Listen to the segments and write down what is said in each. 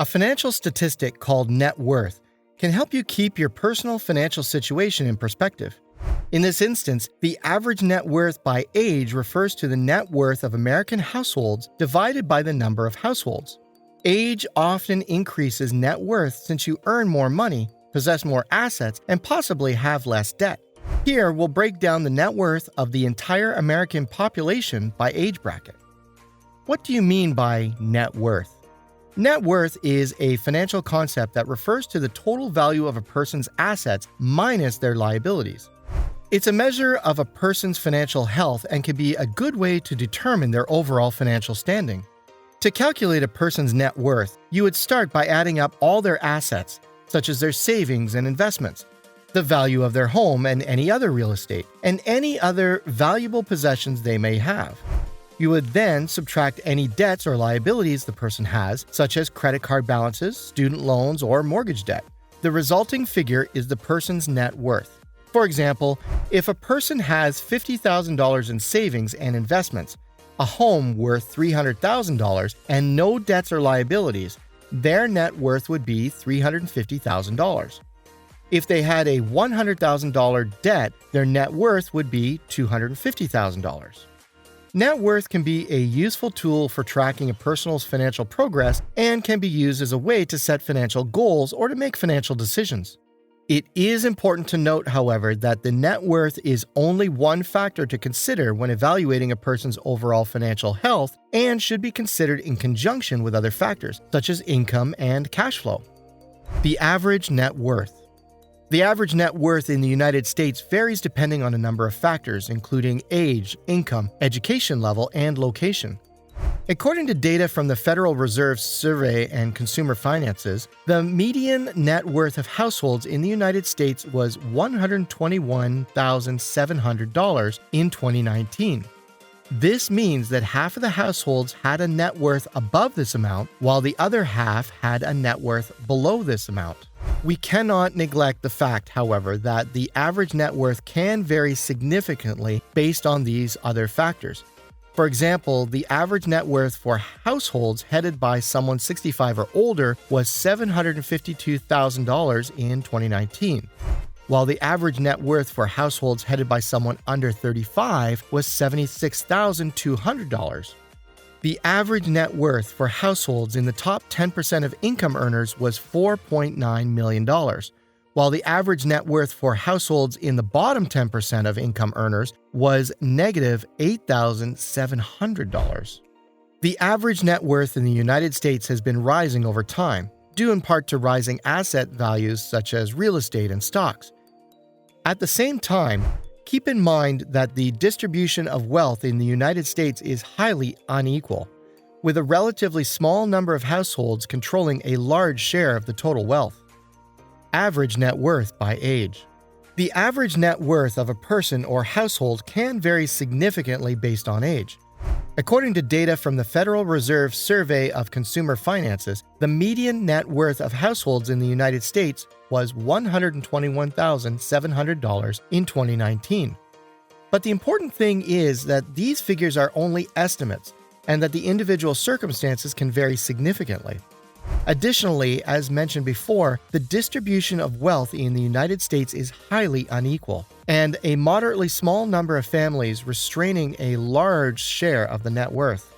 A financial statistic called net worth can help you keep your personal financial situation in perspective. In this instance, the average net worth by age refers to the net worth of American households divided by the number of households. Age often increases net worth since you earn more money, possess more assets, and possibly have less debt. Here, we'll break down the net worth of the entire American population by age bracket. What do you mean by net worth? Net worth is a financial concept that refers to the total value of a person's assets minus their liabilities. It's a measure of a person's financial health and can be a good way to determine their overall financial standing. To calculate a person's net worth, you would start by adding up all their assets, such as their savings and investments, the value of their home and any other real estate, and any other valuable possessions they may have. You would then subtract any debts or liabilities the person has, such as credit card balances, student loans, or mortgage debt. The resulting figure is the person's net worth. For example, if a person has $50,000 in savings and investments, a home worth $300,000, and no debts or liabilities, their net worth would be $350,000. If they had a $100,000 debt, their net worth would be $250,000. Net worth can be a useful tool for tracking a person's financial progress and can be used as a way to set financial goals or to make financial decisions. It is important to note, however, that the net worth is only one factor to consider when evaluating a person's overall financial health and should be considered in conjunction with other factors, such as income and cash flow. The average net worth. The average net worth in the United States varies depending on a number of factors, including age, income, education level, and location. According to data from the Federal Reserve Survey and Consumer Finances, the median net worth of households in the United States was $121,700 in 2019. This means that half of the households had a net worth above this amount, while the other half had a net worth below this amount. We cannot neglect the fact, however, that the average net worth can vary significantly based on these other factors. For example, the average net worth for households headed by someone 65 or older was $752,000 in 2019, while the average net worth for households headed by someone under 35 was $76,200. The average net worth for households in the top 10% of income earners was $4.9 million, while the average net worth for households in the bottom 10% of income earners was negative $8,700. The average net worth in the United States has been rising over time, due in part to rising asset values such as real estate and stocks. At the same time, keep in mind that the distribution of wealth in the United States is highly unequal, with a relatively small number of households controlling a large share of the total wealth. Average net worth by age. The average net worth of a person or household can vary significantly based on age. According to data from the Federal Reserve Survey of Consumer Finances, the median net worth of households in the United States was $121,700 in 2019. But the important thing is that these figures are only estimates and that the individual circumstances can vary significantly. Additionally, as mentioned before, the distribution of wealth in the United States is highly unequal, and a moderately small number of families restraining a large share of the net worth.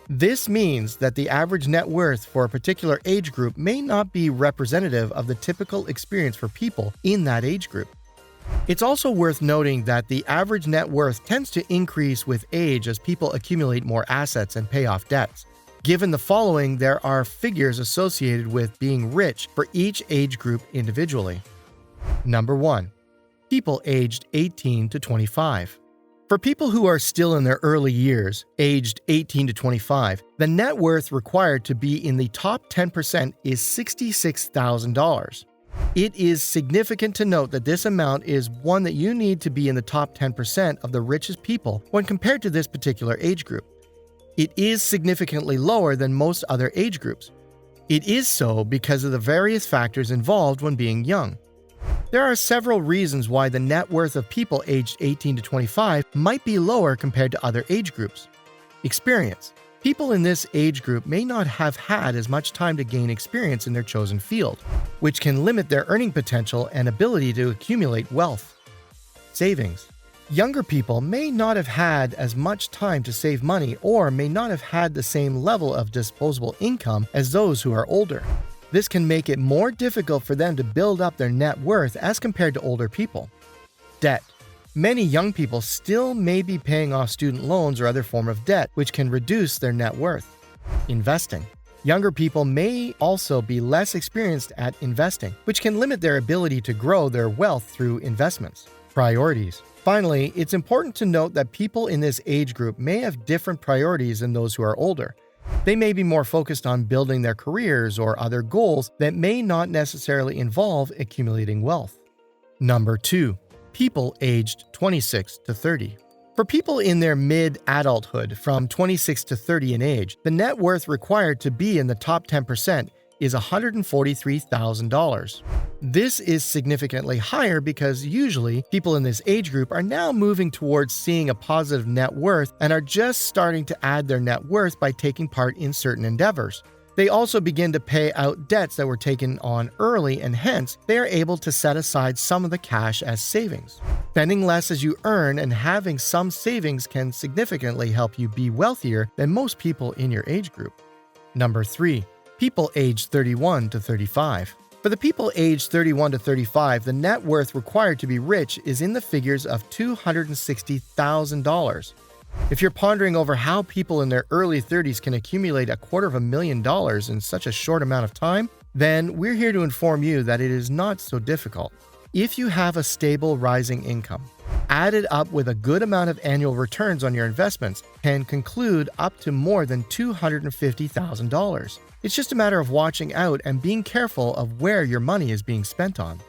This means that the average net worth for a particular age group may not be representative of the typical experience for people in that age group. It's also worth noting that the average net worth tends to increase with age as people accumulate more assets and pay off debts. Given the following, there are figures associated with being rich for each age group individually. Number 1. People aged 18 to 25. For people who are still in their early years, aged 18 to 25, the net worth required to be in the top 10% is $66,000. It is significant to note that this amount is one that you need to be in the top 10% of the richest people when compared to this particular age group. It is significantly lower than most other age groups. It is so because of the various factors involved when being young. There are several reasons why the net worth of people aged 18 to 25 might be lower compared to other age groups. Experience. People in this age group may not have had as much time to gain experience in their chosen field, which can limit their earning potential and ability to accumulate wealth. Savings. Younger people may not have had as much time to save money or may not have had the same level of disposable income as those who are older. This can make it more difficult for them to build up their net worth as compared to older people. Debt. Many young people still may be paying off student loans or other form of debt, which can reduce their net worth. Investing. Younger people may also be less experienced at investing, which can limit their ability to grow their wealth through investments. Priorities. Finally, it's important to note that people in this age group may have different priorities than those who are older. They may be more focused on building their careers or other goals that may not necessarily involve accumulating wealth. Number 2. People aged 26 to 30. For people in their mid-adulthood from 26 to 30 in age, the net worth required to be in the top 10% is $143,000. This is significantly higher because usually people in this age group are now moving towards seeing a positive net worth and are just starting to add their net worth by taking part in certain endeavors. They also begin to pay out debts that were taken on early, and hence, they are able to set aside some of the cash as savings. Spending less as you earn and having some savings can significantly help you be wealthier than most people in your age group. Number 3. People aged 31 to 35. For the people aged 31 to 35, the net worth required to be rich is in the figures of $260,000. If you're pondering over how people in their early 30s can accumulate $250,000 in such a short amount of time, then we're here to inform you that it is not so difficult. If you have a stable rising income, added up with a good amount of annual returns on your investments, can conclude up to more than $250,000. It's just a matter of watching out and being careful of where your money is being spent on.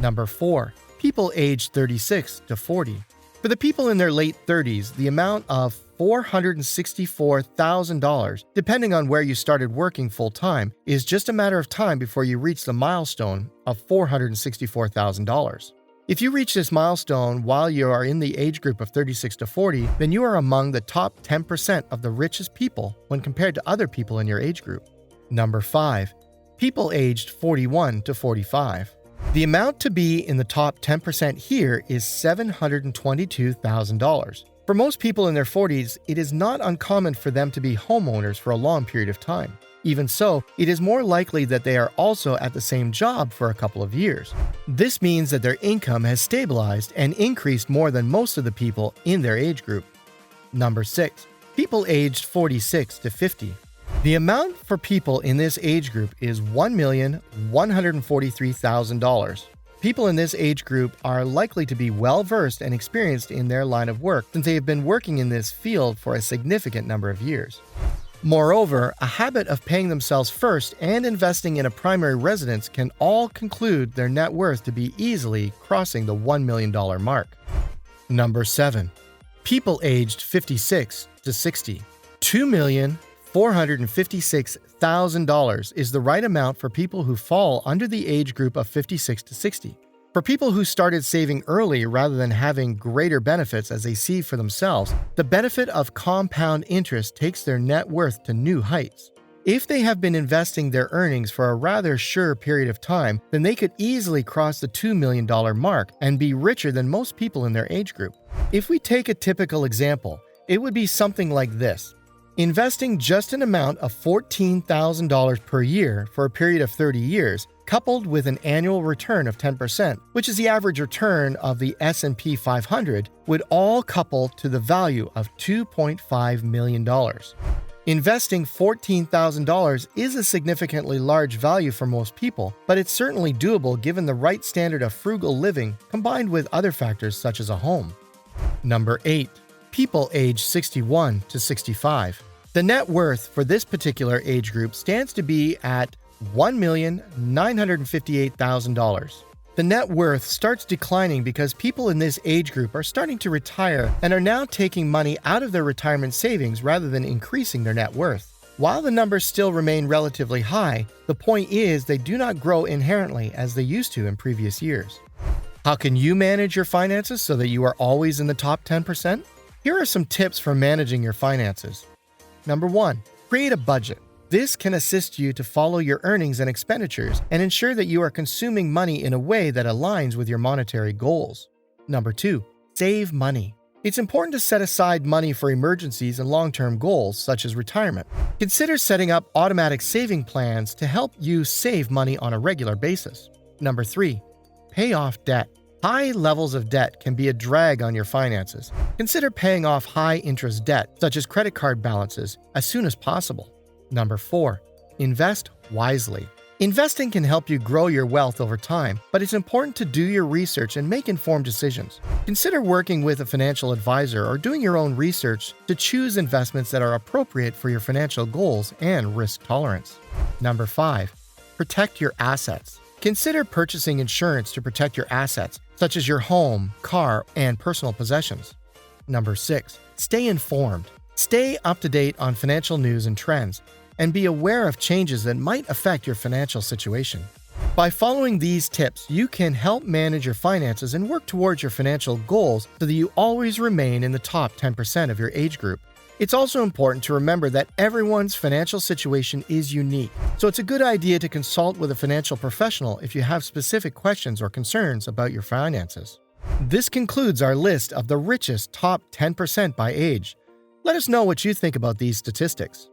Number 4. People aged 36 to 40. For the people in their late 30s, the amount of $464,000, depending on where you started working full-time, is just a matter of time before you reach the milestone of $464,000. If you reach this milestone while you are in the age group of 36 to 40, then you are among the top 10% of the richest people when compared to other people in your age group. Number 5. People aged 41 to 45. The amount to be in the top 10% here is $722,000. For most people in their 40s, it is not uncommon for them to be homeowners for a long period of time. Even so, it is more likely that they are also at the same job for a couple of years. This means that their income has stabilized and increased more than most of the people in their age group. Number 6. People aged 46 to 50. The amount for people in this age group is $1,143,000. People in this age group are likely to be well-versed and experienced in their line of work since they have been working in this field for a significant number of years. Moreover, a habit of paying themselves first and investing in a primary residence can all conclude their net worth to be easily crossing the $1 million mark. Number 7. People aged 56 to 60. $2,456,000 is the right amount for people who fall under the age group of 56 to 60. For people who started saving early rather than having greater benefits as they see for themselves, the benefit of compound interest takes their net worth to new heights. If they have been investing their earnings for a rather sure period of time, then they could easily cross the $2 million mark and be richer than most people in their age group. If we take a typical example, it would be something like this. Investing just an amount of $14,000 per year for a period of 30 years, coupled with an annual return of 10%, which is the average return of the S&P 500, would all couple to the value of $2.5 million. Investing $14,000 is a significantly large value for most people, but it's certainly doable given the right standard of frugal living combined with other factors such as a home. Number 8. People aged 61 to 65. The net worth for this particular age group stands to be at $1,958,000. The net worth starts declining because people in this age group are starting to retire and are now taking money out of their retirement savings rather than increasing their net worth. While the numbers still remain relatively high, the point is they do not grow inherently as they used to in previous years. How can you manage your finances so that you are always in the top 10%? Here are some tips for managing your finances. Number 1. Create a budget. This can assist you to follow your earnings and expenditures and ensure that you are consuming money in a way that aligns with your monetary goals. Number 2. Save money. It's important to set aside money for emergencies and long-term goals, such as retirement. Consider setting up automatic saving plans to help you save money on a regular basis. Number 3. Pay off debt. High levels of debt can be a drag on your finances. Consider paying off high-interest debt, such as credit card balances, as soon as possible. Number 4. Invest wisely. Investing can help you grow your wealth over time, but it's important to do your research and make informed decisions. Consider working with a financial advisor or doing your own research to choose investments that are appropriate for your financial goals and risk tolerance. Number 5. Protect your assets. Consider purchasing insurance to protect your assets, such as your home, car, and personal possessions. Number 6. Stay informed. Stay up to date on financial news and trends, and be aware of changes that might affect your financial situation. By following these tips, you can help manage your finances and work towards your financial goals so that you always remain in the top 10% of your age group. It's also important to remember that everyone's financial situation is unique, so it's a good idea to consult with a financial professional if you have specific questions or concerns about your finances. This concludes our list of the richest top 10% by age. Let us know what you think about these statistics.